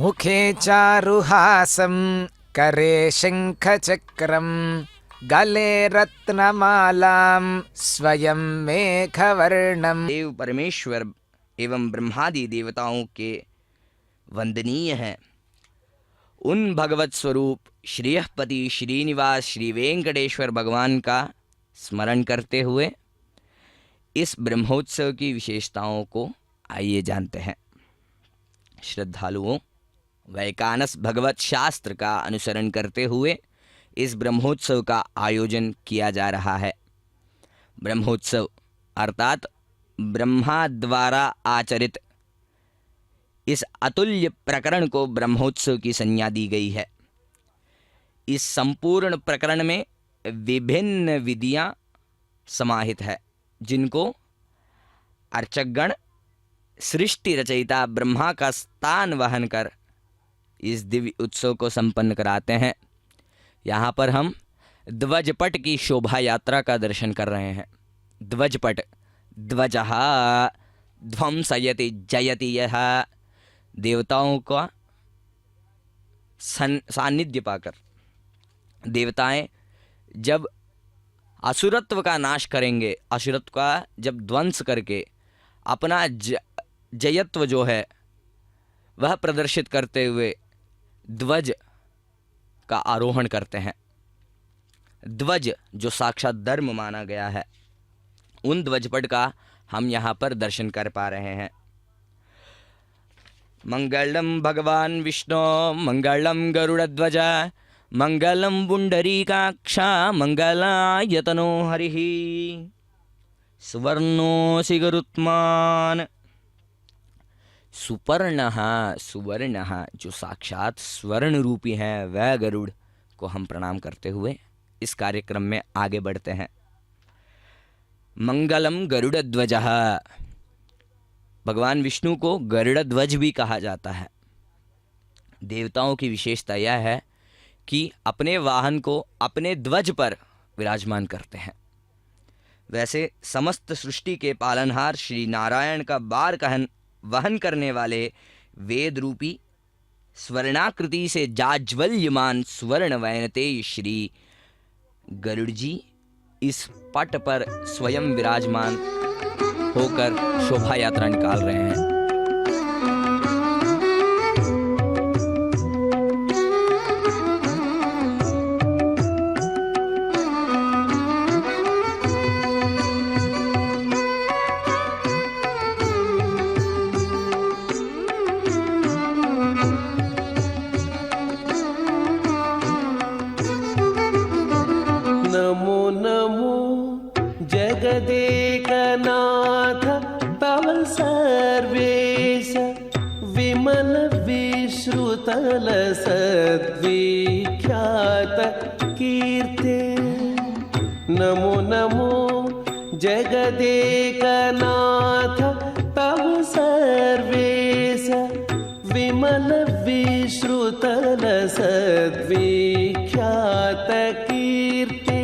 मुखे चारुहासं करे शंखचक्रं गले रत्नमालां स्वयं मेघवर्णम्। देव परमेश्वर एवं ब्रह्मादि देवताओं के वंदनीय हैं उन भगवत स्वरूप श्रीयपति श्रीनिवास श्री वेंकटेश्वर भगवान का स्मरण करते हुए इस ब्रह्मोत्सव की विशेषताओं को आइए जानते हैं। श्रद्धालुओं, वैकानस भगवत शास्त्र का अनुसरण करते हुए इस ब्रह्मोत्सव का आयोजन किया जा रहा है। ब्रह्मोत्सव अर्थात ब्रह्मा द्वारा आचरित इस अतुल्य प्रकरण को ब्रह्मोत्सव की संज्ञा दी गई है। इस संपूर्ण प्रकरण में विभिन्न विधियां समाहित है, जिनको अर्चकगण सृष्टि रचयिता ब्रह्मा का स्थान वहन कर इस दिव्य उत्सव को संपन्न कराते हैं। यहाँ पर हम ध्वजपट की शोभा यात्रा का दर्शन कर रहे हैं। ध्वजपट, ध्वजः ध्वंसयति जयति, यह देवताओं का सानिध्य पाकर देवताएं जब असुरत्व का नाश करेंगे, असुरत्व का जब ध्वंस करके अपना जयत्व जो है वह प्रदर्शित करते हुए ध्वज का आरोहण करते हैं। ध्वज जो साक्षात धर्म माना गया है, उन ध्वजपट का हम यहाँ पर दर्शन कर पा रहे हैं। मंगलम भगवान विष्णु मंगलम गरुड़ध्वज मंगलम पुंडरीकाक्षा मंगलायतनो हरिः सुवर्णोऽसि गरुत्मान्। सुपर्णः, सुवर्णः जो साक्षात स्वर्ण रूपी है, वह गरुड़ को हम प्रणाम करते हुए इस कार्यक्रम में आगे बढ़ते हैं। मंगलम गरुड़ध्वजः, भगवान विष्णु को गरुड़ध्वज भी कहा जाता है। देवताओं की विशेषता यह है कि अपने वाहन को अपने ध्वज पर विराजमान करते हैं। वैसे समस्त सृष्टि के पालनहार श्री नारायण का बार वहन करने वाले वेद रूपी स्वर्णाकृति से जाज्वल्यमान स्वर्ण वैनते श्री गरुड़ जी इस पट पर स्वयं विराजमान होकर शोभा यात्रा निकाल रहे हैं। नमो नमो जगदेकनाथ तव सर्वेश विमल विश्रुतल सद्विख्यात कीर्ते। नमो नमो जगदेकनाथ तव सर्वेश विमल विश्रुतल सद्विख्यात कीर्ते।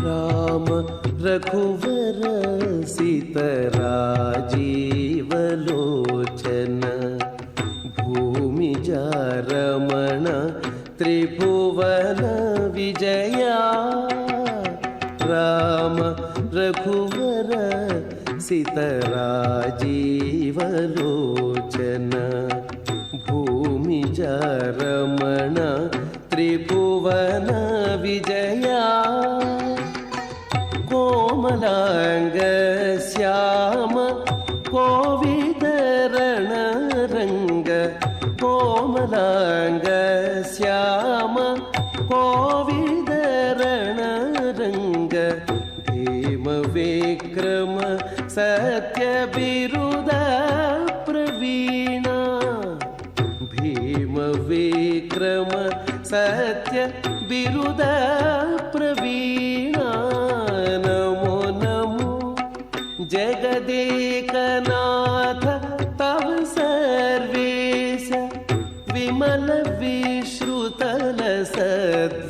राम रघुवर सीतराजीवलोचन भूमिजा रमण त्रिभुवन विजया। राम रघुवर सीतराजीवलोचन भूमिजा रमण त्रिभुवन विजया। कोमलांग श्याम कोविदरण रंग कोमलांग श्याम कोविदरण रंग भीम विक्रम सत्य बिरुद प्रवीणा। भीम विक्रम सत्य बिरुद प्रवीणा। जगदेकनाथ तव सर्वेश विमल विश्रुतल सद्विख्यात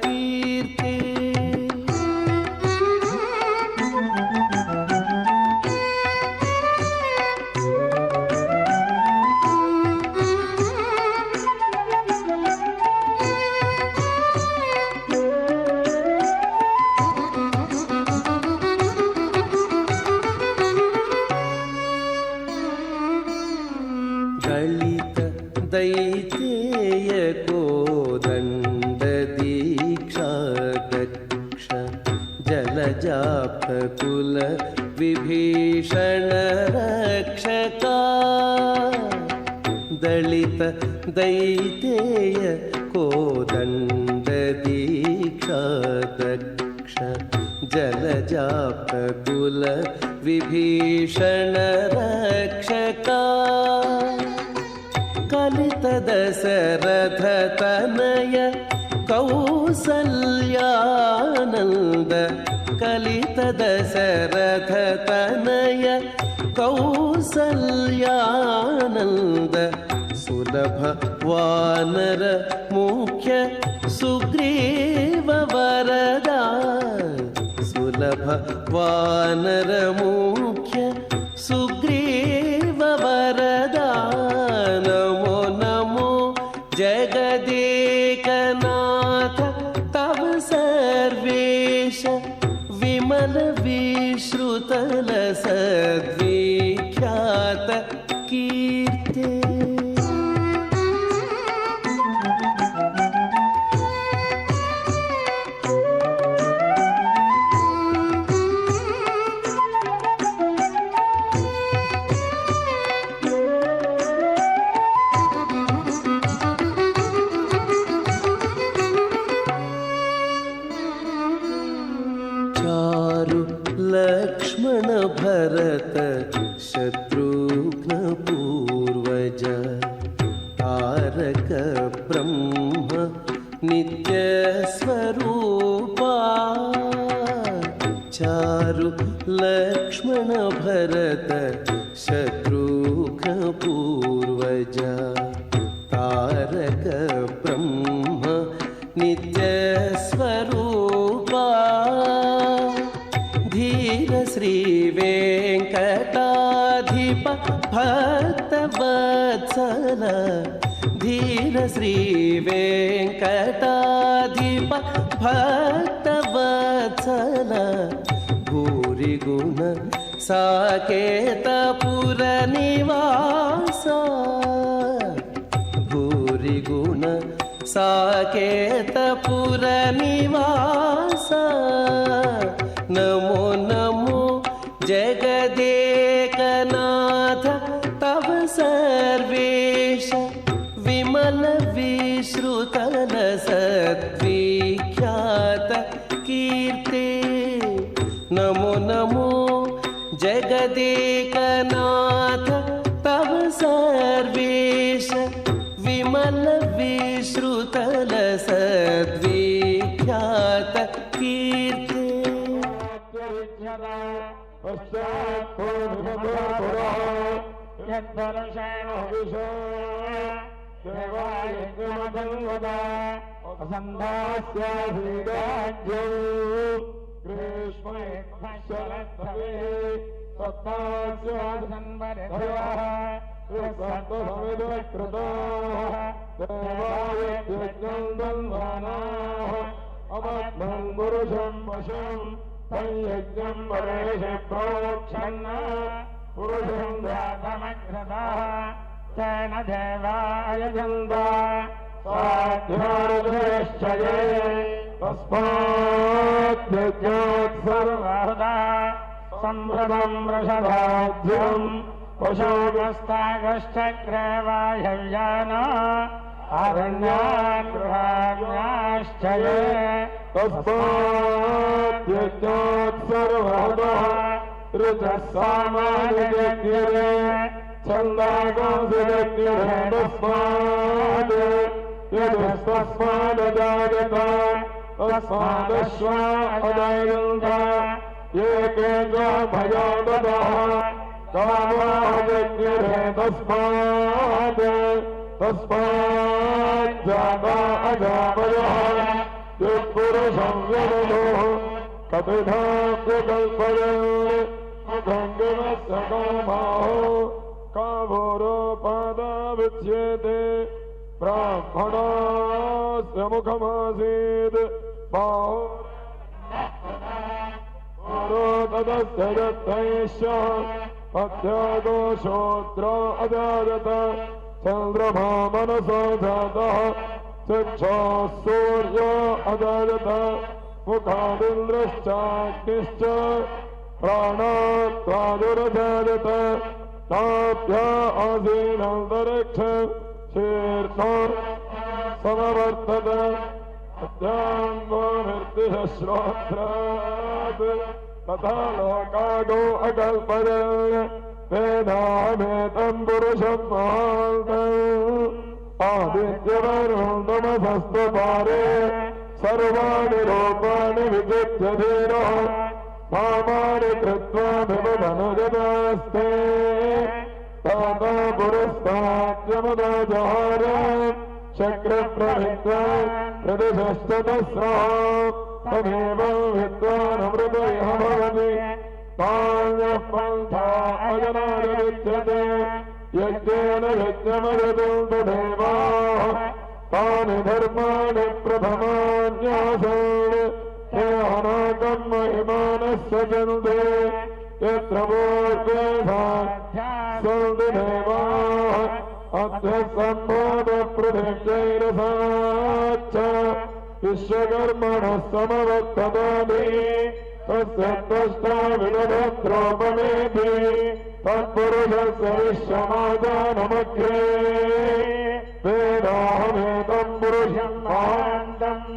कीर्ते। दलित दैतेय कोदण्ड दीक्षा दक्ष जलजापकुल विभीषण रक्षका। दलित दैतेय कोदण्ड दीक्षा दक्ष जलजापकुल विभीषण रक्षका। कलित दशरथ तनय कौसल्यानन्द कलित दशरथ तनय कौसल्यानन्द सुलभ वानर मुख्य सुग्रीव वरदा। सुलभ वानर मुख्य सुग्रीव वरदा। नमो नमो जगदेकनाथ तव सर्वेश विमल विश्रुतल सद्विख्यात कीर्ते। चारु लक्ष्मण भरत शत्रुघ्न पूर्वज तारक ब्रह्म नित्य स्वरूपा। चारु लक्ष्मण भरत शत्रुघ्न पूर्वज तारक ब्रह्म नित्य स्वरूपा। धीर श्री वेंकटाधिप भक्तवत्सल। धीर श्री वेंकटाधिप भक्तवत्सल। भूरि गुण साकेत पुर निवास। भूरि गुण साकेत पुर निवास। नमो नमो जगदेकनाथ तव सर्वेश विमल विश्रुतल सद्विख्यात कीर्ते। नमो नमो जगदेकनाथ तव सर्वेश विमल विश्रुतल सद्विख्यात कीर्ते। यज्ञं परेश प्रोक्षन्न पुरुषं व्याधमग्रतः तेन देवाय जन्द स्वाध्याश्चये तस्माद्यज्ञात् सर्वदा सम्भ्रमं वृषभाद्यं पशुगस्तागश्चक्रेवायव्याना अरण्यान् गृहाण्याश्चये तस्माद्यज्ञात् सर्वदा ऋतस्सामान्यज्ञरे छन्दागोऽसिज्ञरे तस्माद् यदस्तस्मादजायत तस्मादश्वा अजायन्त ये केन्द्र भयादतः कामादिग्रे तस्मात् जाता अजामयः यत्पुरुषं यदो कपिधा प्रकल्पयन् मुखङ्गमस्य कामाहो कामोरोपादाविच्येते ब्राह्मणस्य मुखमासीत् बाहो तदस्य यत्तैश्च पत्यागोशोत्र अजायत चन्द्रमा मनसो जातः चक्षुः सूर्यो अजायत मुखादिन्द्रश्चाग्निश्च प्राणात्वायुरजायत ताभ्य आसीनन्तरिक्ष शीर्षो समवर्तत अध्याङ्गोनिर्दिश श्रोत्रात् तथा लोकागो अकल्पयन् वेदामेतं पुरुषं महान्तम् आदित्यवर्णमसस्तु पारे सर्वाणि रूपाणि विजित्य धीरः नामानि कृत्वा विमधनुजदास्ते ताता पुरस्ताद्यमदाजहार शक्रप्रविद्वा प्रदिशस्ततस्रः तमेव विद्वानमृतयः भवति तान्यः पन्था अजनाय यज्ञेन यज्ञमयतुं तदेवाः तानि धर्माणि प्रथमान्यासन् ते अनाकं महिमानस्य जन्ते यत्र पूर्वे सन्ति देवाः अद्य सम्भूतपृथिव्यैरसाच्च विश्वकर्मणः समवर्ततानि तस्य त्वष्टाविदधत्रोपमेति तत्पुरुषस्य विश्वमाजानमग्रे वेदाहमेतं पुरुषं महान्तम्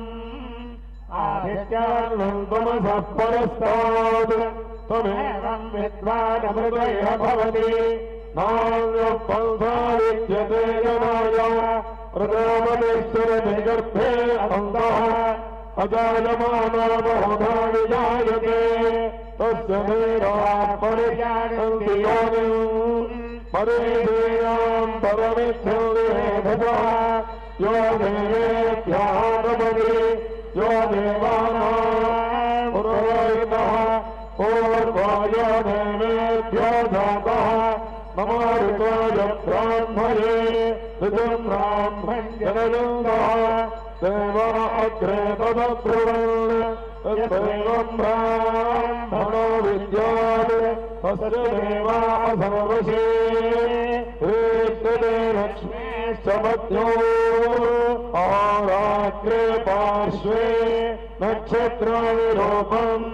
आदित्यवर्णं तमसः परस्तात् तमेवं विद्वानमृतयः भवति नान्यः पन्था विद्यते जनाय प्रजापतिश्चरति गर्भे अन्तः अजायमानो बहुधा विजायते तस्य वीराः परिजानन्ति योनिम् परेशेयां परमिच्छन्ति मेधसः यो देवेभ्यः प्रभवति यो देवानां पुरोहितः पूर्वा यो देवेभ्यो जातः नमो ऋतोय ब्राह्मणे ऋतुं ब्राह्मण्यनन्दः देवा अग्रे तदब्रुवन् तदेवं ब्राह्मणो विद्यात् तस्य देवा सर्वशे एतदे लक्ष्मीश्च मध्यो आरात्रे पार्श्वे नक्षत्राविरूपम्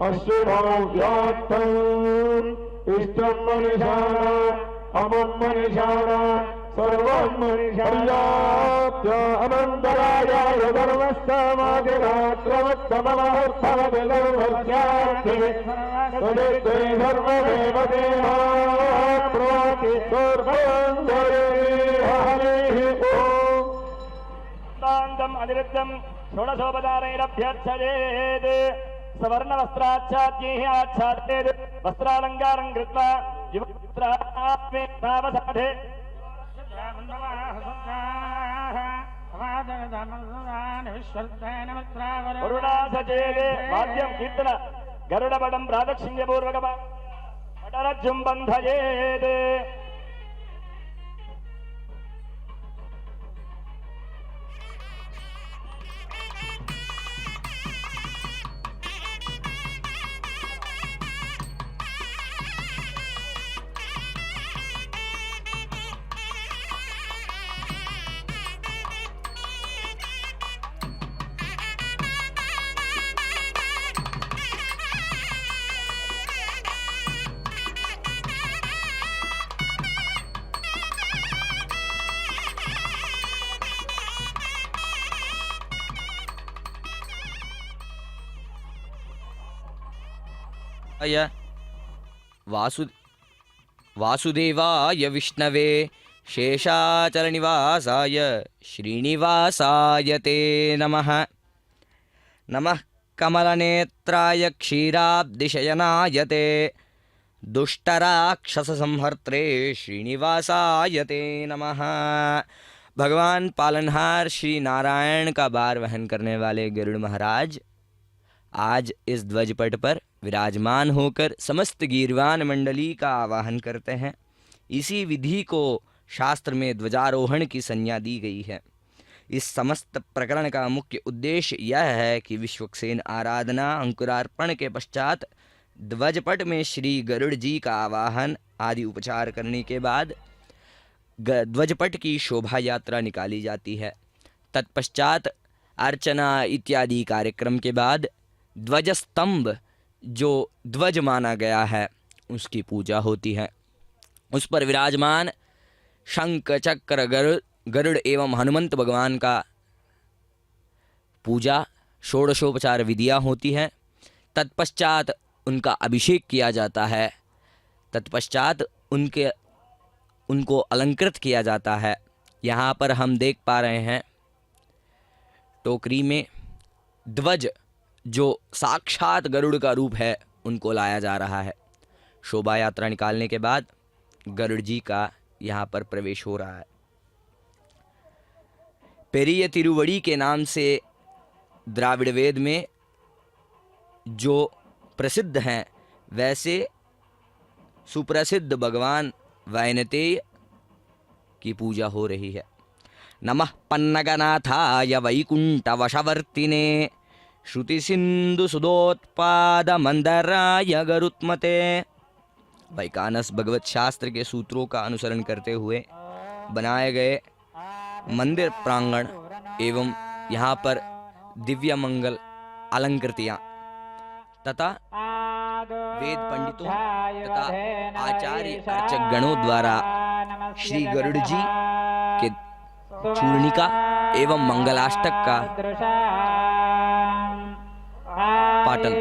अश्विनो व्याप्तम् इष्टं मनिषाण अमुं मनिषाण सर्वं मनिषार्याप्य अनन्तरायाय धर्मस्तमादिरात्रमत्तममहर्भवति सर्वस्यार्थे तदित्ते सर्वमेव देहाप्नोति सर्वं हरिः ओम् तान्तम् अनिरुद्धम् षोडशोपचारैरभ्यर्चयेत् सवर्णवस्त्राच्छाद्यैः आच्छाद्येत् वस्त्रालङ्कारं कृत्वा युवपुत्रात्मेतावसाधे वरुणासचेदे वाद्यं कीर्तन गरुडपटं प्रादक्षिण्यपूर्वकम् पटरज्जुं बन्धयेत् वासुदेवाय विष्णवे शेषाचलनिवासाय श्रीनिवासाय ते नमः। नमः कमलनेत्राय क्षीराब्धिशयनाय ते दुष्टराक्षससंहर्त्रे श्रीनिवासाय ते नमः। भगवान पालनहार श्री नारायण का भार वहन करने वाले गरुड़ महाराज आज इस ध्वजपट पर विराजमान होकर समस्त गीर्वान मंडली का आवाहन करते हैं। इसी विधि को शास्त्र में ध्वजारोहण की संज्ञा दी गई है। इस समस्त प्रकरण का मुख्य उद्देश्य यह है कि विश्वक्सेन आराधना अंकुरार्पण के पश्चात ध्वजपट में श्री गरुड़ जी का आवाहन आदि उपचार करने के बाद ध्वजपट की शोभा यात्रा निकाली जाती है। तत्पश्चात अर्चना इत्यादि कार्यक्रम के बाद ध्वजस्तंभ जो ध्वज माना गया है उसकी पूजा होती है। उस पर विराजमान शंख चक्र गरुड़ एवं हनुमंत भगवान का पूजा षोडशोपचार विधियाँ होती हैं। तत्पश्चात उनका अभिषेक किया जाता है। तत्पश्चात उनको अलंकृत किया जाता है। यहाँ पर हम देख पा रहे हैं टोकरी में ध्वज जो साक्षात गरुड़ का रूप है उनको लाया जा रहा है। शोभा यात्रा निकालने के बाद गरुड़ जी का यहाँ पर प्रवेश हो रहा है। पेरिय तिरुवड़ी के नाम से द्राविड़ वेद में जो प्रसिद्ध हैं वैसे सुप्रसिद्ध भगवान वैनतेय की पूजा हो रही है। नमः पन्नगनाथाय वैकुंठवशवर्तिने श्रुति सिंधु सुदोत्पाद मंदराय गरुत्मते। वैकानस भगवत शास्त्र के सूत्रों का अनुसरण करते हुए बनाए गए मंदिर प्रांगण एवं यहाँ पर दिव्य मंगल अलंकृतियाँ तथा वेद पंडितों तथा आचार्य अर्चक गणों द्वारा श्री गरुड़ जी के चूर्णिका एवं मंगलाष्टक का पाठन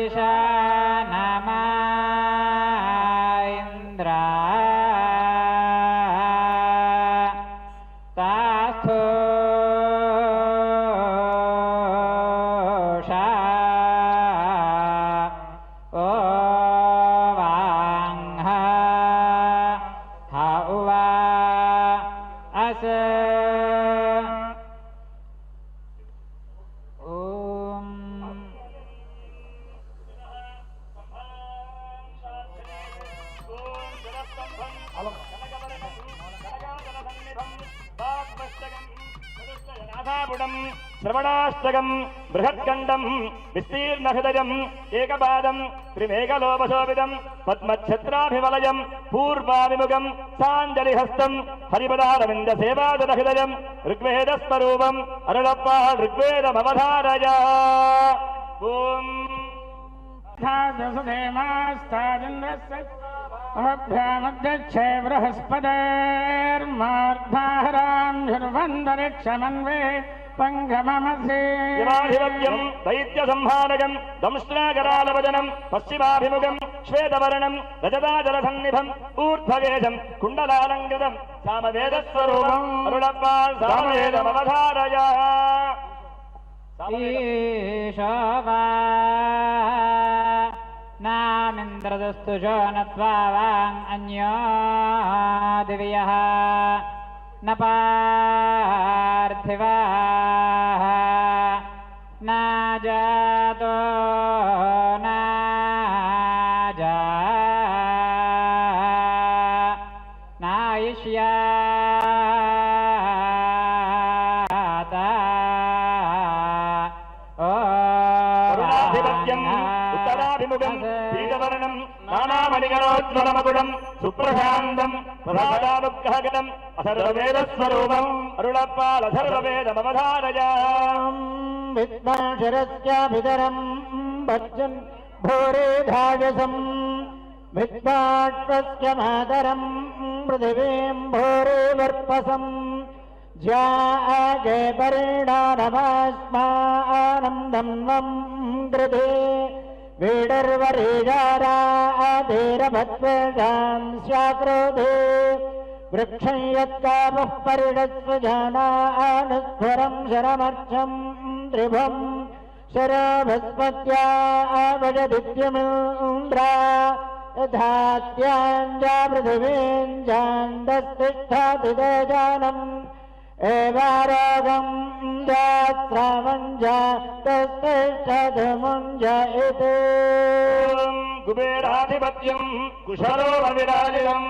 श्रवणाष्टकं बृहत्कण्डं विस्तीर्णहृदयं एकपादं त्रिमेघलोपशोभितं पद्मच्छत्राभिवलयं पूर्वाभिमुखं साञ्जलिहस्तं हरिपदारविन्दसेवादहृदयं ऋग्वेदस्वरूपम् अरुळप्पा ऋग्वेदमवधारय। ॐ अभ्यामध्यक्षे बृहस्पतिर्मार्धाहरान्धुर्वन्दरिक्षमन्वे पङ्गममसि शिवाधिपत्यं दैत्यसंहारकं दंष्ट्राकरालवदनं पश्चिमाभिमुखं श्वेतवर्णं रजताजलसन्निभं ऊर्ध्वगेशं कुण्डलालङ्कृतं सामवेदस्वरूपम् अरुळप्पा सामवेदमवधारय। नामिन्द्रदस्तु जो नत्वा वाङ् अन्यो दिव्यः न पार्थिवाः न जातो न नानामणिगणोज्ज्वलमकुटं सुप्रशान्तं प्रसादानुग्रहगणम् अथर्ववेदस्वरूपम् अरुळप्पालथर्ववेदमवधारय। विद्वांशरस्याभितरं भज्जन् भोरे धाजसं विद्वाष्टस्य मातरं पृथिवीं भोरे वर्पसं ज्यागे परिणानमास्मानं धन्वं गृधे वीडर्वरीजाराधीरभद्वेषां स्याक्रोधे वृक्षं यत्कामः परिणस्वजानानुस्वरं शरमर्चं त्रिभं शरभस्पत्या आवजदित्यमिन्द्रा यथात्याञ्जा पृथिवीञ्जान्दस्तिष्ठातिदेजानम् एवारोगं जात्रामञ्जा तस्तिष्ठधमुञ्ज इति कुबेराधिपत्यं कुशलोपविराजितं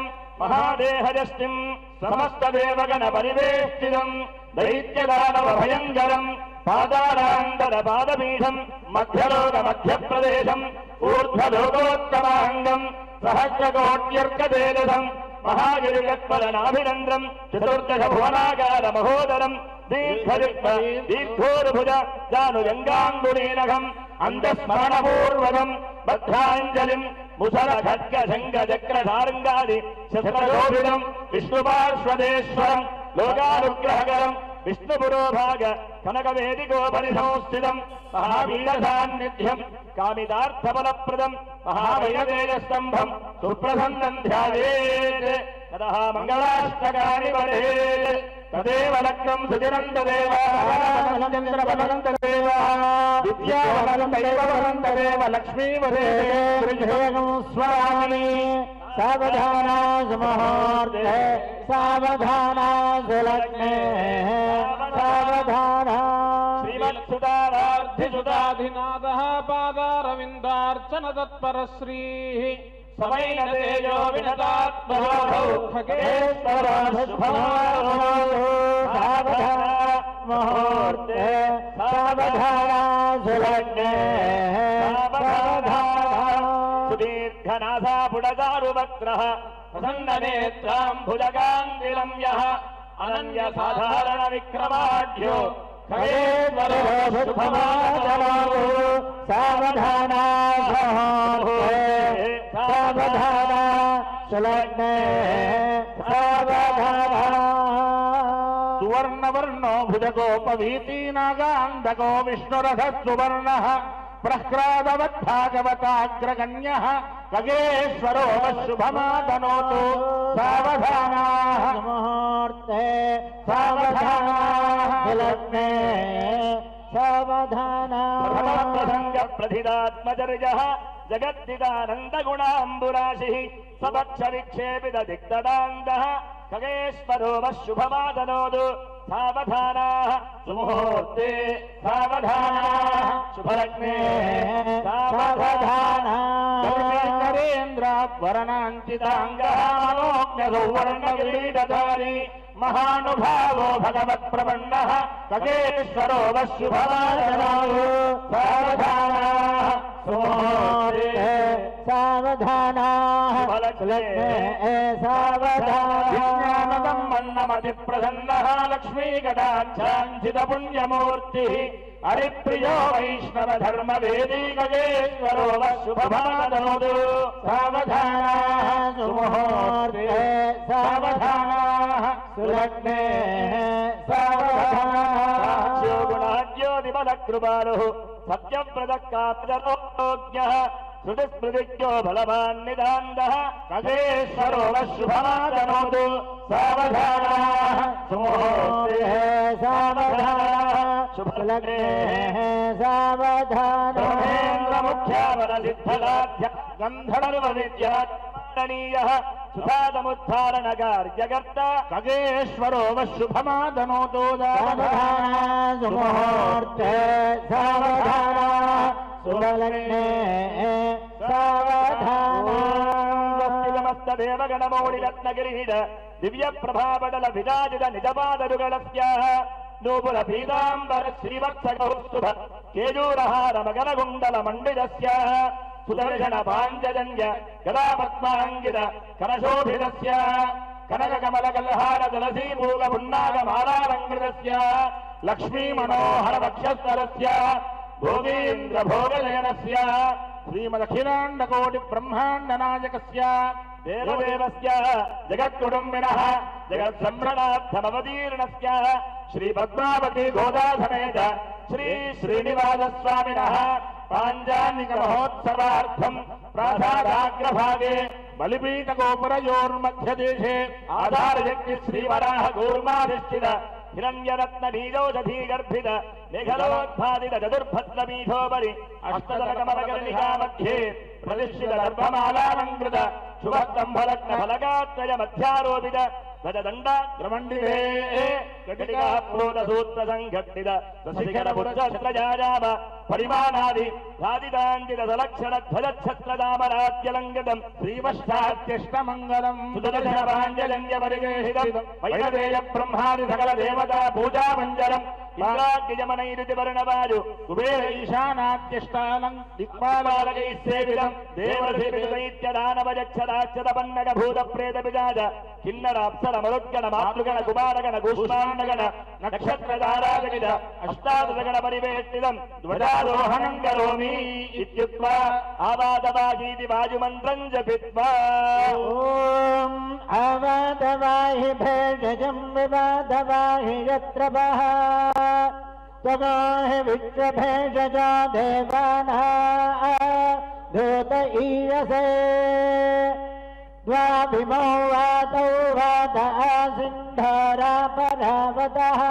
महादेहजस्तिं समस्तदेवगणपरिवेष्टितं दैत्यदानवभयङ्करं पादारान्तरपादपीठं मध्यलोकमध्यप्रदेशं ऊर्ध्वलोकोत्तमाङ्गं सहस्रकोट्यर्कतेजसं महागिरिगत्परनाभिनन्द्रं चतुर्दश भुवनाकार महोदरं दीर्घोर्भुज जानुजङ्गाङ्गुलीनघम् अन्तःस्मरणपूर्वकं बद्धाञ्जलिं मुसल खड्ग शङ्ख चक्र सारङ्गादि शस्त्रशोभितं विष्णुपार्श्वदेश्वरं लोकानुग्रहकरं विष्णुपुरोभाग कनकवेदिकोपरिसंस्थितं महावीरसान्निध्यं कामितार्थफलप्रदं महावैरतेजस्तम्भं सुप्रसन्नं ध्यायेत् ततः मङ्गलाष्टकानि पठेत् तदेव लग्नं सुचिरं तदेव चन्द्रबलं तदेव विद्याबलं दैवबलं तदेव लक्ष्मीवरे स्वामी सावधाना सुमुहूर्ते सावधाना सुलग्ने सावधाना श्रीमत्सुतारार्थिसुताधिनाथः पादारविन्दार्चन तत्परश्रीः सवैन तेजो विनतात्मभौ खगेश्वरो सावधाना मुहूर्ते सावधाना सुलग्ने सावधाना सुदीर्घनासा पुटचारुवक्त्रः प्रसन्ननेत्राम्बुजगाङ्गिलं यः अनन्यसाधारणविक्रमाढ्यो खगेश्वरो शुभमाचरो सावधाना मुहूर्ते सावधाना सुलग्ने सावधाना सुवर्णवर्णो भुजगोपवीती नागान्धको विष्णुरथः सुवर्णः प्रह्लादवद्भागवताग्रगण्यः खगेश्वरो शुभमादनोतु सावधानाः मुहूर्ते सावधाना सुलग्ने सावधाना प्रसंग प्रथिदात्मचर्यः जगद्दिदानन्दगुणाम्बुराशिः सबक्ष विक्षेपित दिग्ददान्तः खगेश्वरो शुभमादनोतु सावधानाः सुमुहूर्ते सावधानाः शुभलग्ने सावधानाः नरेन्द्रावरणाञ्चिताङ्गः मनोज्ञसौवर्णकिरीटधारी महानुभावो भगवत्प्रपन्नः खगेश्वरो शुभमादनोतु सावधानाः सुमुहूर्ते सावधानाः शुभलग्ने सावधानाः मन्नमतिप्रसन्नः लक्ष्मीकटाक्षाञ्चितपुण्यमूर्तिः हरिप्रियो वैष्णवधर्मवेदी खगेश्वरो शुभमादनोतु सावधानाः सुमुहूर्ते सावधानाः सुलग्ने सावधानाः गुणाद्योतिबलकृपालुः सत्यव्रतकात्रज्ञः श्रुतिस्मृतिज्ञो बलवान् निदान्तः खगेश्वरो शुभमादनोतु सावधानाः सुमुहूर्ते सावधानाः शुभलग्ने सावधानाः महेन्द्रमुख्यावरसिद्धलाभ्य गन्धर्वविद्यात्मनीयः सुधादमुद्धारणकार्यकर्ता खगेश्वरो शुभमादनोतु सावधानाः सुमुहूर्ते सावधानाः सुलग्ने देवगणमौलिरत्नगिरीड दिव्यप्रभापटल विराजित निजपादरुगणस्याः नूपुर पीताम्बर श्रीवत्सकौस्तुभ केजूरहार मकरकुण्डल मण्डितस्याः सुदर्शन पाञ्चजन्य गदापद्माङ्गित कनशोभितस्याः कनककमलकल्हार तुलसी मूलपुन्नागमालालङ्कृतस्याः लक्ष्मी मनोहर वक्षस्थलस्याः भोगीन्द्र भोगनयनस्य श्रीमदखिलाण्डकोटि ब्रह्माण्ड नायकस्य देवदेवस्य जगत्कुटुम्बिनः जगत्सम्भ्रणार्थमवतीर्णस्य श्री पद्मावती गोदाधनेज श्री श्रीनिवासस्वामिनः पाञ्चान्निक महोत्सवार्थं प्रासादाग्रभागे बलिपीठगोपुरयोर्मध्यदेशे आधारयज्ञ श्रीवराह गूर्माधिष्ठित हिरण्यरत्नबीजोषधी गर्भित मेघलोत्पादित चतुर्भद्रमीठोपरि अष्टदलकमलकर्णिका मध्ये प्रतिष्ठित गर्भमालालङ्कृत शुभस्तम्भलग्नफलकात्रय मध्यारोपित गजदण्डाग्रमण्डिते कटिकाप्रोतसूत्रसङ्घट्टित शिखरपुरच्छत्रजाजाम परिमाणादि रादिताञ्जित सलक्षणध्वजच्छत्रदामराज्यलङ्कृतम् श्रीवष्टात्यष्टमङ्गलम् सुदर्शनपाञ्जलङ्ग्यपरिवेशितम् वैनदेय ब्रह्मादि सकल देवता पूजामञ्जलम् इंद्राग्निजमनैरुतिवर्णवायु कुबेर ईशानात्यष्टालम् दिक्पालालकैः सेवितम् देवर्षिदैत्यदानवजक्षदाच्यतपन्नकभूतप्रेतपिशाच किन्नराप्सरमरुद्गण मातृगण कुमारगण कूष्माण्डगण नक्षत्रताराजनित अष्टादशगण परिवेष्टितम् ध्वजारोहणम् करोमि इत्युक्त्वा आवादवागीति वायुमन्त्रम् जपित्वा ॐ आवादवाहि भेषजं विवादवाहि यत्र वः तवाहि विश्वभेषजा देवानाः धूत ईयसे द्वाभिमौ वातौ वात आसिन्धरा परावतः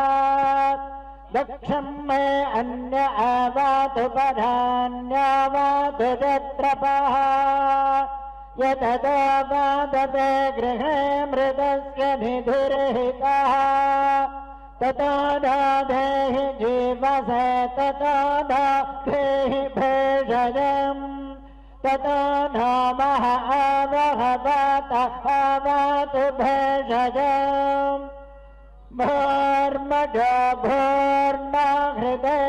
दक्षं मे अन्य आवातु परान्यावातु तत्रपः यतदावादते गृहे मृतस्य निधिर्हितः ततो दाधेहि जीवसे ततो दाधेहि भेषजम् ततो नामः आवहवात आवातु भेषजम् भोर्मज भोर्मा हृदय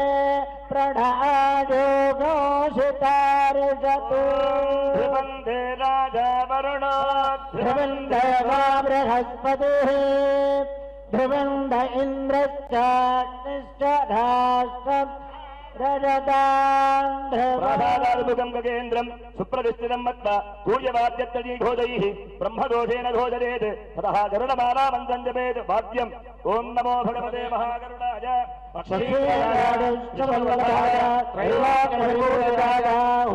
प्रणआयोगोषितार्जतु ध्रुवन्दे राजा वरुणो ध्रुवन्द वा बृहस्पतिः ध्रुवन्द इन्द्रश्चाग्निश्च राष्ट्रम् प्रसादाद्भुतम् गजेन्द्रम् सुप्रतिष्ठितम् मत्वा सूर्यवाद्यत्तजीघोषैः ब्रह्मदोषेण घोषयेत् ततः गरुडमालामन्त्रम् जपेत् वाद्यम् ॐ नमो भगवते महागरुडाय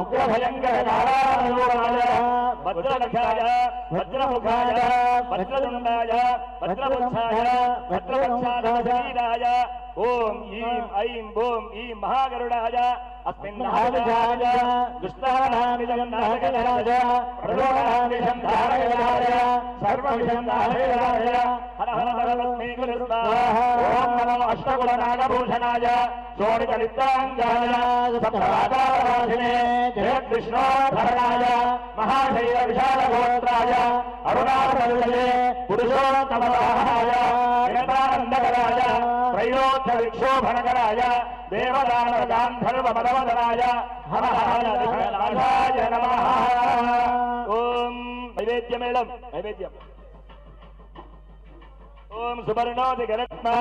उग्रभयङ्करकालाय वज्रलक्षाय वज्रमुखाय वज्रदुण्डाय वज्रपुच्छाय वज्रपक्षाय ॐ ईं ऐं बों ईं महागरुडाय अस्मिन् महागरुडाय दुष्टानामिदं नागराज प्रलोभनामिदं धारयाय सर्वविदं धारयाय हर हर परमस्मै गुरुस्वाहा ॐ नमो अष्टकुलनागभूषणाय शोणितलिप्ताङ्गाय सप्तवादावासिने जगद्विष्णोधरणाय महाशैलविशालगोत्राय अरुणाचलये पुरुषोत्तमवाहाय जगदानन्दकराय त्रैलोक्यविक्षोभणकराय देवदानवगान्धर्वमदवदनाय हरहरनाथाय नमः ॐ नैवेद्यमेळं नैवेद्यम् ॐ सुवर्णोदि गरुत्मामदे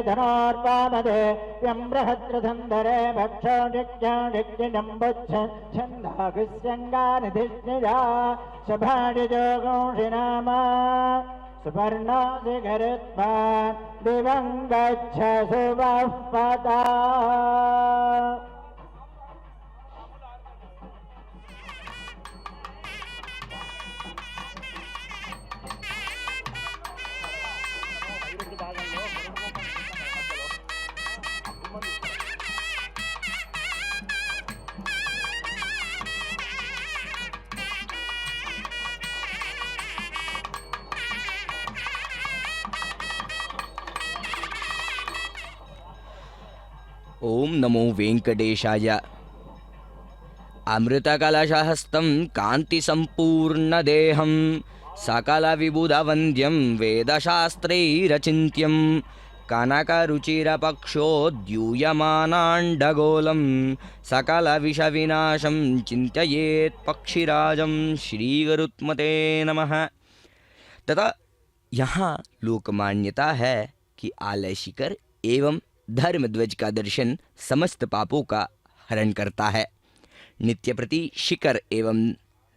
धनोर्वामदे व्यम्बृहद्रधन्धरे भक्षोडिज्ञाडिज्ञम्बुच्छ छन्दाभिस्यङ्गानिधिष्णिजा शभाडिजोगोषिनाम सुवर्णोदि गरुत्मा दिवं गच्छ सुवः पदा ओम नमो वेंकटेशाय। अमृतकलशहस्तं कान्तिसम्पूर्णदेहं सकलविबुधवन्द्यं वेदशास्त्रैरचिन्त्यं कनकरुचिरपक्षोद्यूयमानाण्डगोलं सकलविषविनाशं चिन्तयेत् पक्षिराजं श्रीगरुत्मते नमः। तथा यहाँ लोकमान्यता है कि आलय शिखर एवं धर्मध्वज का दर्शन समस्त पापों का हरण करता है। नित्य प्रति शिखर एवं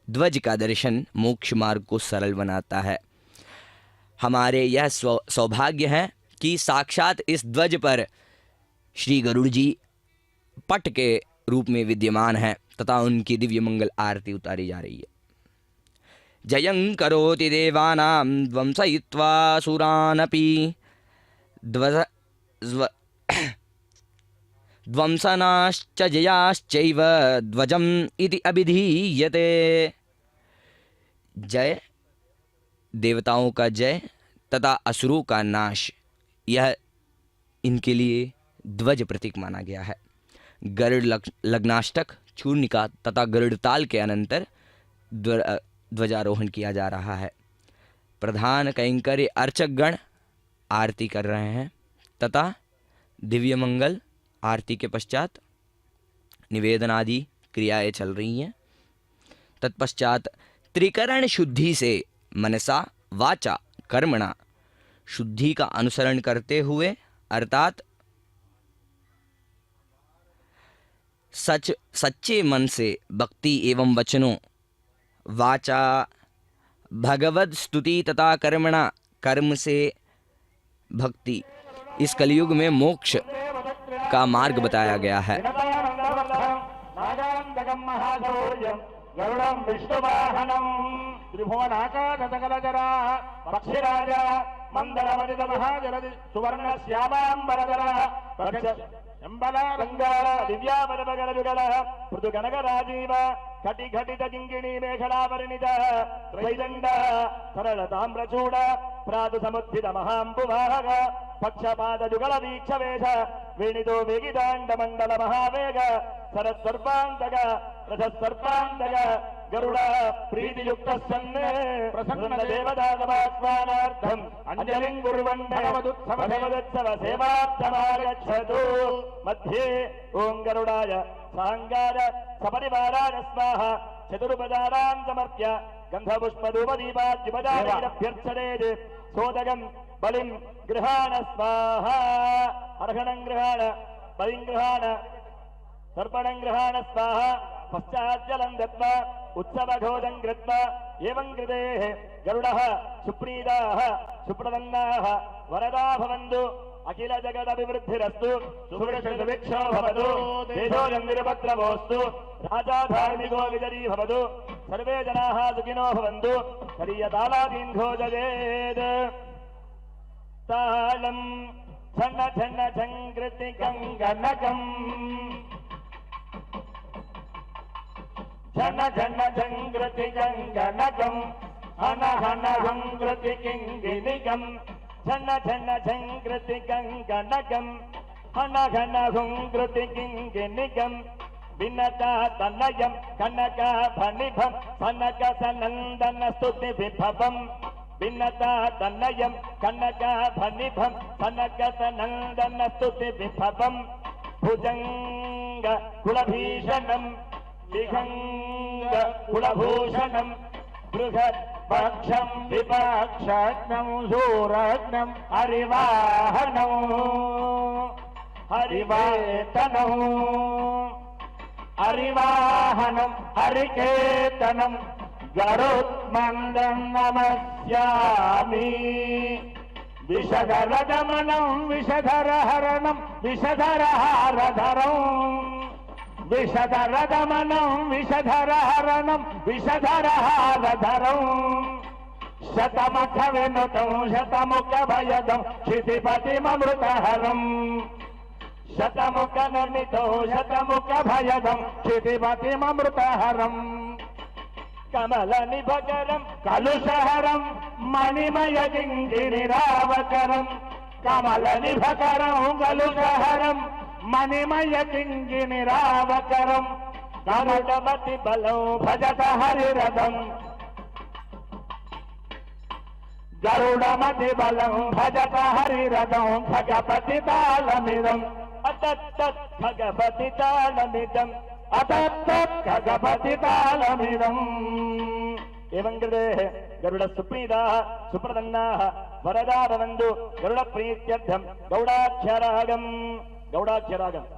ध्वज का दर्शन मोक्ष मार्ग को सरल बनाता है। हमारे यह सौभाग्य है कि साक्षात इस ध्वज पर श्री गरुड़ जी पट के रूप में विद्यमान हैं तथा उनकी दिव्य मंगल आरती उतारी जा रही है। जयं करोति देवानां ध्वंसयित्वा सुरानपि ध्वंसनाश्च जयाश्चैव ध्वजम् इति अभिधीयते। जय देवताओं का जय तथा असुरों का नाश, यह इनके लिए ध्वज प्रतीक माना गया है। गरुड़ लग्नाष्टक, चूर्णिका तथा गरुड़ ताल के अनंतर ध्वजारोहण किया जा रहा है। प्रधान कैंकर्य अर्चकगण आरती कर रहे हैं तथा दिव्य मंगल आरती के पश्चात निवेदन आदि क्रियाएं चल रही हैं। तत्पश्चात त्रिकरण शुद्धि से मनसा वाचा कर्मणा शुद्धि का अनुसरण करते हुए अर्थात सच्चे मन से भक्ति एवं वचनों, वाचा भगवद स्तुति तथा कर्मणा कर्म से भक्ति, इस कलयुग में मोक्ष का मार्ग बताया गया है। गरुड़ं विष्णुवाहनं त्रिभुवनाकाशसकलचरा पक्षिराजा मन्दरमदितमहाजलधि सुवर्णश्यामाम्बरधरा शम्बलालङ्कार दिव्यावरवगलजुगलः पृथुगणगराजीव घटिघटितकिङ्किणी मेखलापरिणितः त्रैदण्डः सरलताम्रचूड प्रातुसमुत्थितमहाम्बुवाहक पक्षपादजुगलवीक्षवेश वेणितो वेगिताण्डमण्डलमहावेग सरस्सर्पान्तक रथस्सर्पान्तक गरुड़ प्रीतियुक्तः सन् प्रसन्नदेवतागमाह्वानार्थम् अंजलिं कुर्वन् भगवदुत्सव सेवार्थमागच्छतु। मध्ये ओं गरुडाय साङ्गाय सपरिवाराय स्वाहा चतुरुपचारान् समर्प्य गन्धपुष्पधूपदीपाद्युपचारैरभ्यर्चयेत् सोदगं बलिं गृहाण स्वाहा। अर्हणं गृहाण बलिं गृहाण तर्पणं गृहाण स्वाहा। पश्चाज्जलं दत्त्वा उत्सवघोषं कृत्वा एवं कृतेः गरुडः सुप्रीताः सुप्रसन्नाः वरदा भवन्तु। अखिल जगदभिवृद्धिरस्तु सुवृक्षो भवतु देशोऽयं निरपद्रवोऽस्तु राजा धार्मिको विजयी भवतु सर्वे जनाः सुखिनो भवन्तु। हरियतालादीन् घोषयेत्। तालं छन्न छन्न झङ्कृतिकं गणकम् झन झन झङ्कृतिकं गणकम् हन हन हुङ्कृतिकिङ्गिनिकम् झन झन झङ्कृतिकं गणकम् हन घन हुङ्कृतिकिङ्गिनिकम् विनता तनयं कनकाभनिभं सनकसनन्दन स्तुतिविभवम् विनता तनयं कनकाभनिभं सनकसनन्दन स्तुतिविभवम् भुजङ्ग कुलभीषणम् विहङ्ग कुलभूषणम् बृहत्पक्षं विपक्षग्नं शूरग्नं हरिवाहनं हरिवेतनं हरिवाहनं हरिकेतनं गरुत्मन्दं नमस्यामि। विषधरदमनं विषधरहरणं विषधरहारधरम् विषधरदमनं विषधरहरणं विषधरहारधरम् शतमुखविनुतं शतमुखभयदं क्षितिपतिममृतहरम् शतमुखनिर्मितं शतमुखभयदं क्षितिपतिममृतहरम् कमलनिभकरं कलुषहरं मणिमयकिङ्किणिरावकरं कमलनिभकरं कलुषहरं मणिमयकिङ्किणिरावकरं गरुडमतिबलं भजत हरिरथम् गरुडमतिबलं भजत हरिरथं खगपतितालमिदम् अतत्तत् खगपतितालमिदम् अतत्तत् खगपतितालमिदम्। एवं कृतेः गरुड सुप्रीताः सुप्रसन्नाः वरदा भवन्तु। गरुड प्रीत्यर्थं गौडाक्षरागम् गौडाक्षरागम्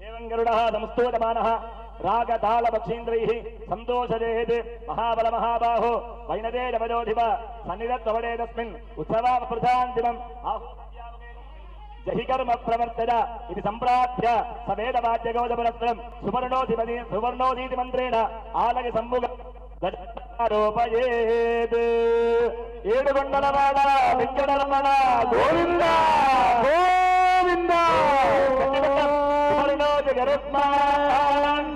एवं गरुडः संस्तूयमानः रागतालपक्षीन्द्रैः सन्तोषयेत्। महाबल महाबाहो वैनदे जपजोधिप सन्निधत्ववडे तस्मिन् उत्सवाप्रधान्तिमम् जहि कर्म प्रवर्तय इति सम्प्राप्य सवेदवाद्यगोदपुरस्त्रम् सुवर्णोदीति मन्त्रेण आलय सम्मुख आरोपयेत् ఏడుకొండలవాడ వెంకటరమణ గోవింద గోవింద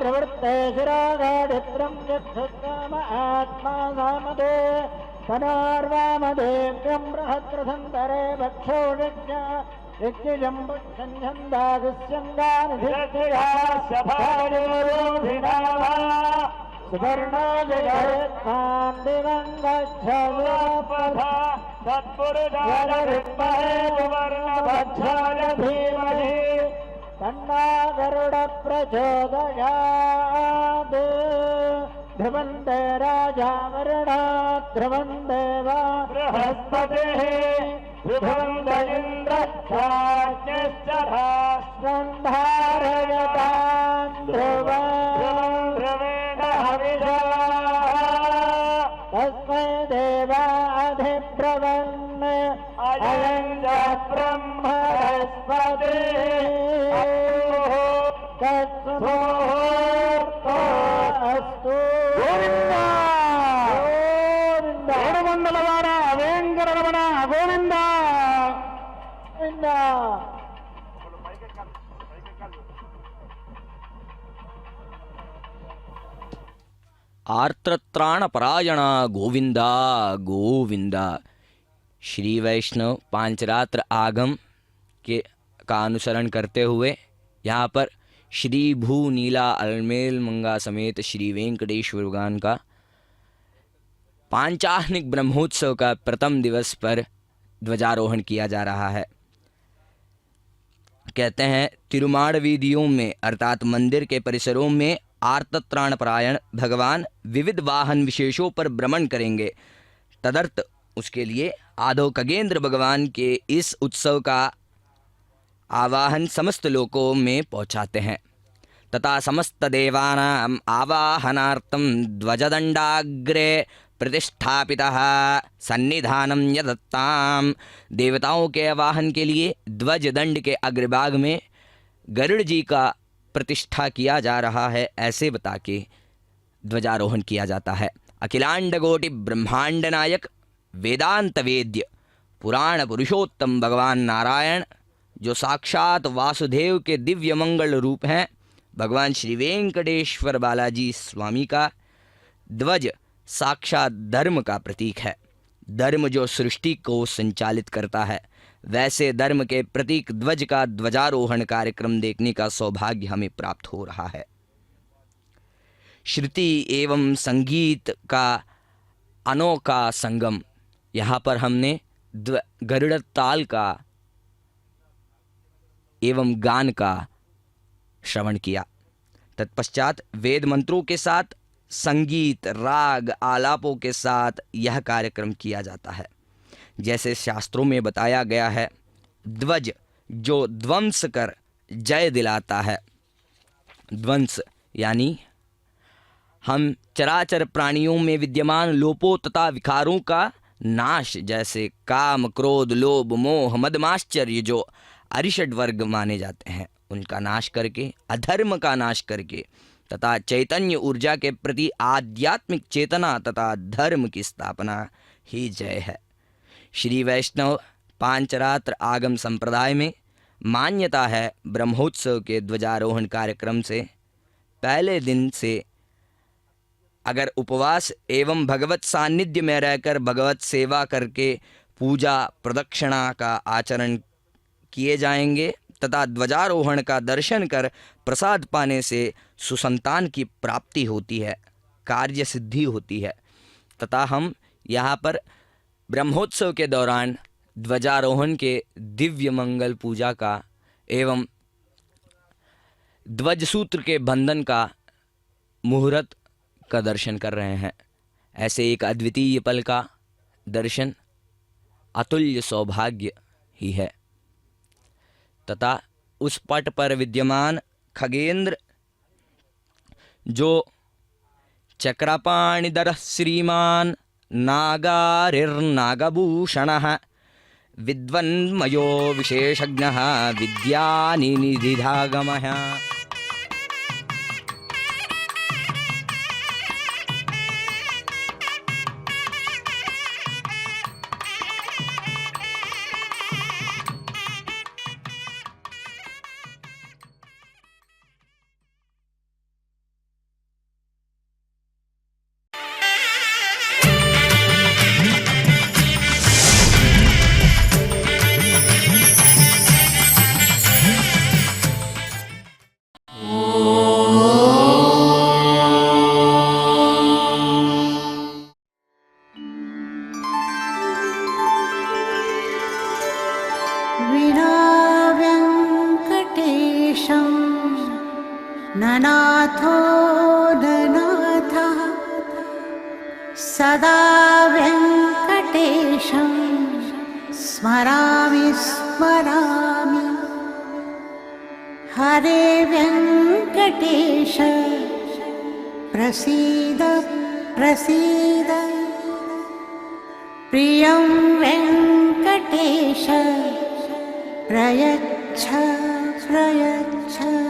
ప్రవృత్తే శిరాగాడిత్రం చక్షుస్తమ ఆత్మా సామదే తనార్వామదేవ్యం బృహద్రసంతరే భక్షోషజ్ఞ सुवर्णो जगत्तान् दिवं गच्छोपधा तत्पुरुषाय सुवर्णभक्षाय धीमहि तन्नो गरुडप्रचोदयात् ध्रुवन्ते राजा वरुणात् ध्रुवं देवा बृहस्पतिः ध्रुवन्त इन्द्रश्चाग्निश्च धारयतां ध्रुवेण हविषा तस्मै देवाधिब्रवन् अयं च ब्रह्मस्पतिः तत्सुमुहूर्तो अस्तु గోవింద ఏడుకొండలవాడ వెంకటరమణ గోవింద గోవింద आर्तत्राणपरायण गोविंदा गोविंदा। श्री वैष्णव पांचरात्र आगम का अनुसरण करते हुए यहाँ पर श्री भू नीला अलमेल मंगा समेत श्री वेंकटेश्वर भगवान का पांचाहनिक ब्रह्मोत्सव का प्रथम दिवस पर ध्वजारोहण किया जा रहा है। कहते हैं तिरुमाड़ वीदियों में अर्थात मंदिर के परिसरों में आर्तत्राणपरायण भगवान विविध वाहन विशेषों पर भ्रमण करेंगे। तदर्थ उसके लिए आदो खगेंद्र भगवान के इस उत्सव का आवाहन समस्त लोकों में पहुँचाते हैं तथा समस्त देवानां आवाहनार्थं ध्वजदंडाग्रे प्रतिष्ठापितः सन्निधानं यदत्तां। देवताओं के आवाहन के लिए ध्वज दंड के अग्रभाग में गरुड़ जी का प्रतिष्ठा किया जा रहा है, ऐसे बता के ध्वजारोहण किया जाता है। अखिलांड कोटि ब्रह्मांड नायक वेदांत वेद्य पुराण पुरुषोत्तम भगवान नारायण जो साक्षात वासुदेव के दिव्य मंगल रूप हैं, भगवान श्री वेंकटेश्वर बालाजी स्वामी का ध्वज साक्षात धर्म का प्रतीक है। धर्म जो सृष्टि को संचालित करता है, वैसे धर्म के प्रतीक ध्वज का ध्वजारोहण कार्यक्रम देखने का सौभाग्य हमें प्राप्त हो रहा है। श्रुति एवं संगीत का अनोखा संगम, यहाँ पर हमने गरुड़ ताल का एवं गान का श्रवण किया। तत्पश्चात वेद मंत्रों के साथ संगीत राग आलापों के साथ यह कार्यक्रम किया जाता है। जैसे शास्त्रों में बताया गया है, ध्वज जो ध्वंस कर जय दिलाता है। ध्वंस यानी हम चराचर प्राणियों में विद्यमान लोपों तथा विकारों का नाश, जैसे काम क्रोध लोभ मोह मदमाश्चर्य जो अरिषड वर्ग माने जाते हैं, उनका नाश करके अधर्म का नाश करके तथा चैतन्य ऊर्जा के प्रति आध्यात्मिक चेतना तथा धर्म की स्थापना ही जय है। श्री वैष्णव पांचरात्र आगम संप्रदाय में मान्यता है, ब्रह्मोत्सव के ध्वजारोहण कार्यक्रम से पहले दिन से अगर उपवास एवं भगवत सानिध्य में रहकर भगवत सेवा करके पूजा प्रदक्षिणा का आचरण किए जाएंगे तथा ध्वजारोहण का दर्शन कर प्रसाद पाने से सुसंतान की प्राप्ति होती है, कार्य सिद्धि होती है। तथा हम यहाँ पर ब्रह्मोत्सव के दौरान ध्वजारोहण के दिव्य मंगल पूजा का एवं ध्वज सूत्र के बंधन का मुहूर्त का दर्शन कर रहे हैं। ऐसे एक अद्वितीय पल का दर्शन अतुल्य सौभाग्य ही है। तथा उस पट पर विद्यमान खगेंद्र जो चक्रपाणिधर श्रीमान नागारिर्नागभूषणः विद्वन्मयो विशेषज्ञः विद्यानिधिधागमः। विनाव्यङ्कटेशं ननाथो ननाथः सदा व्यङ्कटेशं स्मरामि स्मरामि। हरे व्यङ्कटेश प्रसीद प्रसीद। प्रियं वेङ्कटेश प्रयच्छ प्रयच्छ।